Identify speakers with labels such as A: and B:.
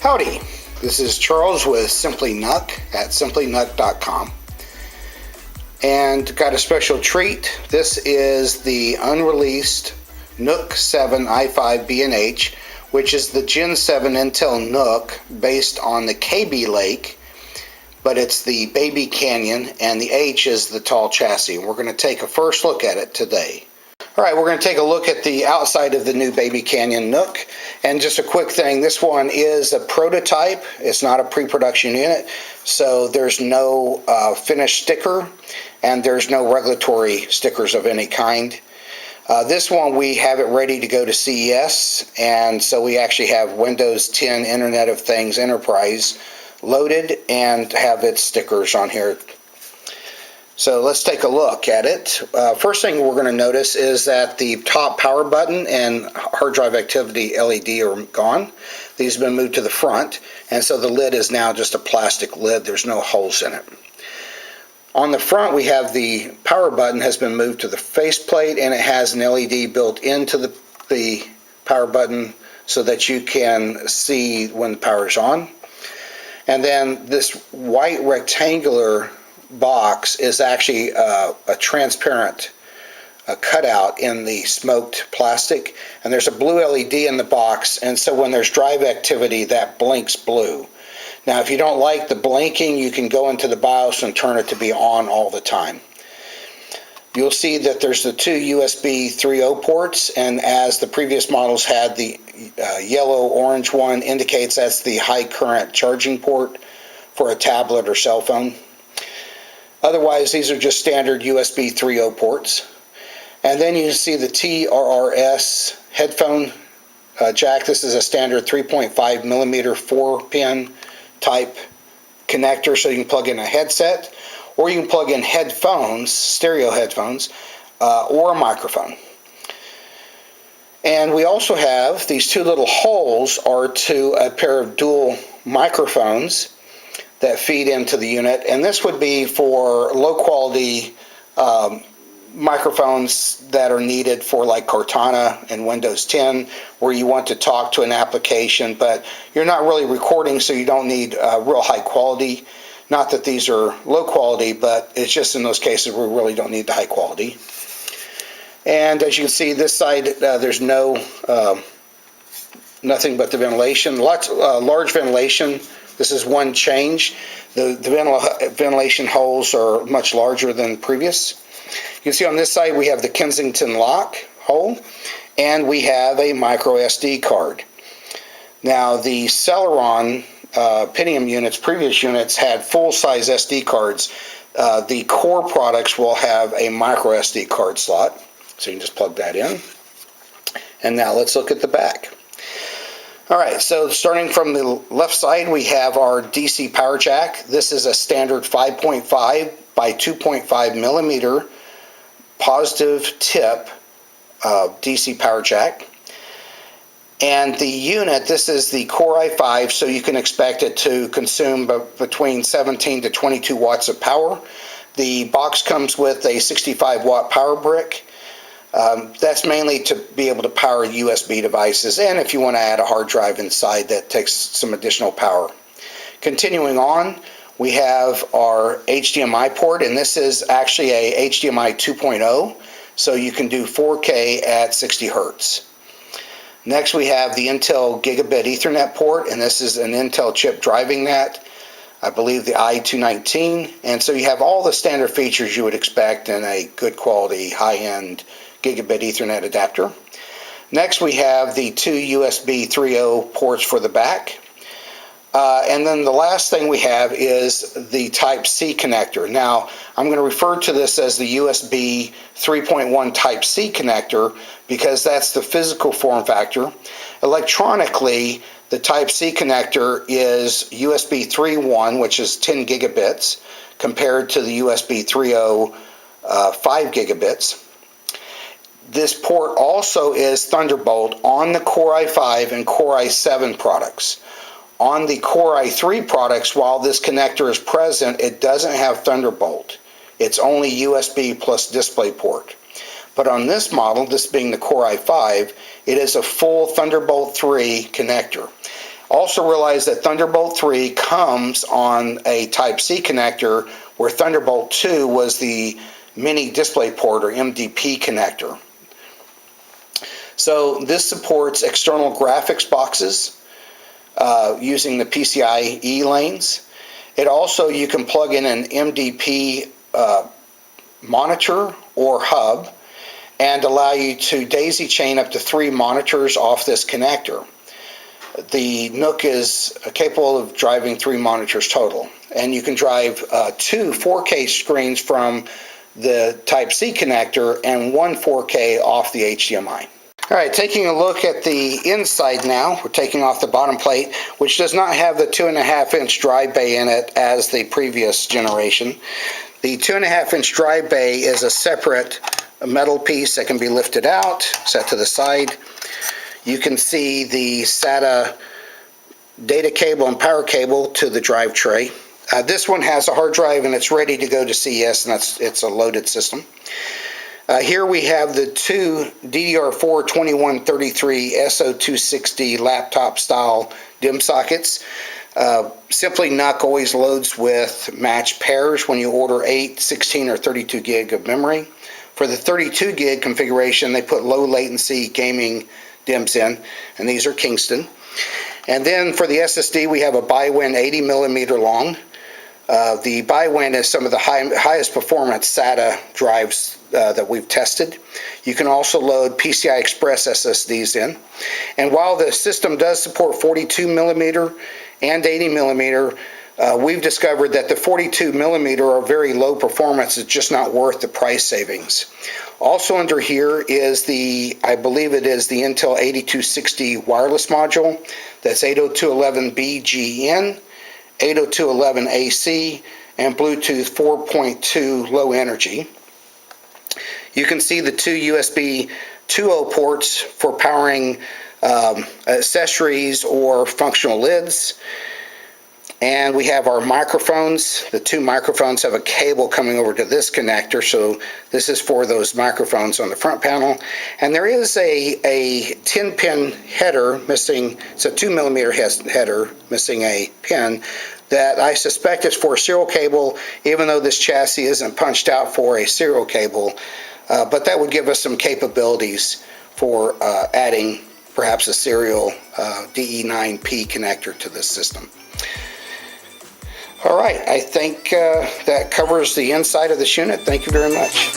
A: Howdy, this is Charles with Simply NUC at simplynuc.com, and got a special treat. This is the unreleased NUC7i5BNH, which is the Gen 7 Intel NUC based on the KB Lake, but it's the Baby Canyon, and the H is the tall chassis. We're going to take a first look at it today. Alright, we're going to take a look at the outside of the new Baby Canyon NUC. And just a quick thing, this one is a prototype. It's not a pre-production unit, so there's no finished sticker, and there's no regulatory stickers of any kind. This one, we have it ready to go to CES, and so we actually have Windows 10 Internet of Things Enterprise loaded and have its stickers on here. So let's take a look at it. First thing we're going to notice is that the top power button and hard drive activity LED are gone. These have been moved to the front, and so the lid is now just a plastic lid. There's no holes in it. On the front, we have the power button has been moved to the faceplate, and it has an LED built into the power button so that you can see when the power is on. And then this white rectangular box is actually a transparent cutout in the smoked plastic, and there's a blue LED in the box, and so when there's drive activity, that blinks blue. Now, if you don't like the blinking, you can go into the BIOS and turn it to be on all the time. You'll see that there's the two USB 3.0 ports, and as the previous models had, the yellow-orange one indicates that's the high current charging port for a tablet or cell phone. Otherwise, these are just standard USB 3.0 ports. And then you see the TRRS headphone jack. This is a standard 3.5 millimeter 4-pin type connector, so you can plug in a headset, or you can plug in headphones, stereo headphones, or a microphone. And we also have these two little holes are to a pair of dual microphones that feed into the unit, and this would be for low quality microphones that are needed for like Cortana and Windows 10, where you want to talk to an application but you're not really recording, so you don't need real high quality. Not that these are low quality, but it's just in those cases where we really don't need the high quality. And as you can see, this side there's no nothing but the ventilation. Large ventilation. This is one change. The ventilation holes are much larger than previous. You can see on this side we have the Kensington lock hole, and we have a micro SD card. Now, the Celeron Pentium units, previous units, had full-size SD cards. The core products will have a micro SD card slot, so you can just plug that in. And now let's look at the back. Alright, so starting from the left side, we have our DC power jack. This is a standard 5.5 by 2.5 millimeter positive tip DC power jack. And the unit, this is the Core i5, so you can expect it to consume between 17 to 22 watts of power. The box comes with a 65 watt power brick. That's mainly to be able to power USB devices, and if you want to add a hard drive inside, that takes some additional power. Continuing on, we have our HDMI port, and this is actually a HDMI 2.0, so you can do 4K at 60 Hertz. Next, we have the Intel Gigabit Ethernet port, and this is an Intel chip driving that. I believe the i219, and so you have all the standard features you would expect in a good quality, high-end Gigabit Ethernet adapter. Next, we have the two USB 3.0 ports for the back. And then the last thing we have is the Type-C connector. Now, I'm going to refer to this as the USB 3.1 Type-C connector because that's the physical form factor. Electronically, the Type-C connector is USB 3.1, which is 10 gigabits, compared to the USB 3.0 5 gigabits. This port also is Thunderbolt on the Core i5 and Core i7 products. On the Core i3 products, while this connector is present, it doesn't have Thunderbolt. It's only USB plus DisplayPort. But on this model, this being the Core i5, it is a full Thunderbolt 3 connector. Also realize that Thunderbolt 3 comes on a Type-C connector, where Thunderbolt 2 was the mini display port, or MDP connector. So this supports external graphics boxes using the PCIe lanes. It also, you can plug in an MDP monitor or hub and allow you to daisy chain up to 3 monitors off this connector. The NUC is capable of driving 3 monitors total, and you can drive 2 4K screens from the Type-C connector and 1 4K off the HDMI. All right, taking a look at the inside now, we're taking off the bottom plate, which does not have the 2.5-inch drive bay in it as the previous generation. The 2.5-inch drive bay is a separate metal piece that can be lifted out, set to the side. You can see the SATA data cable and power cable to the drive tray. This one has a hard drive and it's ready to go to CES, and it's a loaded system. Here we have the 2 DDR4 2133 SO260 laptop style DIMM sockets. Simply NUC always loads with matched pairs when you order 8, 16, or 32 gig of memory. For the 32 gig configuration, they put low latency gaming DIMMs in, and these are Kingston. And then for the SSD, we have a BiWin 80 millimeter long. The BiWin is some of the highest performance SATA drives that we've tested. You can also load PCI Express SSDs in. And while the system does support 42 millimeter and 80 millimeter, we've discovered that the 42 millimeter are very low performance. It's just not worth the price savings. Also under here is the, I believe it is the Intel 8260 wireless module. That's 802.11bgn, 802.11ac, and Bluetooth 4.2 low energy. You can see the 2 USB 2.0 ports for powering accessories or functional lids. And we have our microphones. The 2 microphones have a cable coming over to this connector, so this is for those microphones on the front panel. And there is a 10-pin header missing. It's a 2 millimeter header missing a pin that I suspect is for a serial cable, even though this chassis isn't punched out for a serial cable. But that would give us some capabilities for adding perhaps a serial DE9P connector to this system. All right, I think that covers the inside of this unit. Thank you very much.